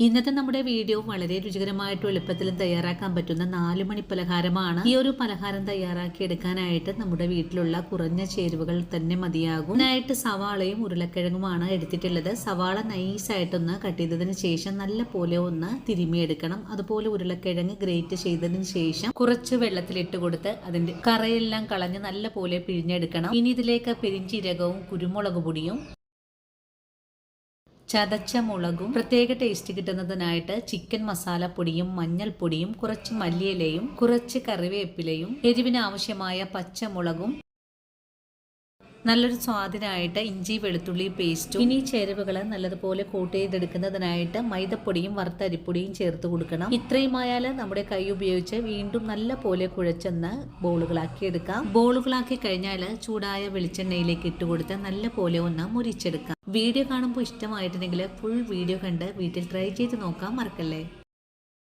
ഇന്നത്തെ നമ്മുടെ വീഡിയോ വളരെ രുചികരമായിട്ടും എളുപ്പത്തിലും തയ്യാറാക്കാൻ പറ്റുന്ന 4 മണി പലഹാരമാണ്. ഈ ഒരു പലഹാരം തയ്യാറാക്കി എടുക്കാനായിട്ട് നമ്മുടെ വീട്ടിലുള്ള കുറഞ്ഞ ചേരുവകൾ തന്നെ മതിയാകും. ഇതിനായിട്ട് സവാളയും ഉരുളക്കിഴങ്ങുമാണ് എടുത്തിട്ടുള്ളത്. സവാള നൈസായിട്ടൊന്ന് കട്ട് ചെയ്തതിന് ശേഷം നല്ല പോലെ ഒന്ന് തിരുമിയെടുക്കണം. അതുപോലെ ഉരുളക്കിഴങ്ങ് ഗ്രേറ്റ് ചെയ്തതിന് ശേഷം കുറച്ച് വെള്ളത്തിലിട്ട് കൊടുത്ത് അതിന്റെ കറയെല്ലാം കളഞ്ഞ് നല്ല പോലെ പിഴിഞ്ഞെടുക്കണം. ഇനി ഇതിലേക്ക് പെരിഞ്ചീരകവും കുരുമുളക് പൊടിയും ചതച്ച മുളകും പ്രത്യേക ടേസ്റ്റ് കിട്ടുന്നതിനായിട്ട് ചിക്കൻ മസാലപ്പൊടിയും മഞ്ഞൾപ്പൊടിയും കുറച്ച് മല്ലിയിലയും കുറച്ച് കറിവേപ്പിലയും എരിവിന് ആവശ്യമായ പച്ചമുളകും നല്ലൊരു സ്വാദിനായിട്ട് ഇഞ്ചി വെളുത്തുള്ളി പേസ്റ്റും. ഇനി ചേരുവകൾ നല്ലതുപോലെ കോട്ട് ചെയ്തെടുക്കുന്നതിനായിട്ട് മൈദപ്പൊടിയും വറുത്ത അരിപ്പൊടിയും ചേർത്ത് കൊടുക്കണം. ഇത്രയുമായാൽ നമ്മുടെ കൈ ഉപയോഗിച്ച് വീണ്ടും നല്ല പോലെ കുഴച്ചെന്ന് ബോളുകളാക്കി എടുക്കാം. ബോളുകളാക്കി കഴിഞ്ഞാൽ ചൂടായ വെളിച്ചെണ്ണയിലേക്ക് ഇട്ട് കൊടുത്ത് നല്ല പോലെ ഒന്ന് മുരിച്ചെടുക്കാം. വീഡിയോ കാണുമ്പോൾ ഇഷ്ടമായിട്ടുണ്ടെങ്കിൽ ഫുൾ വീഡിയോ കണ്ട് വീട്ടിൽ ട്രൈ ചെയ്ത് നോക്കാൻ മറക്കല്ലേ.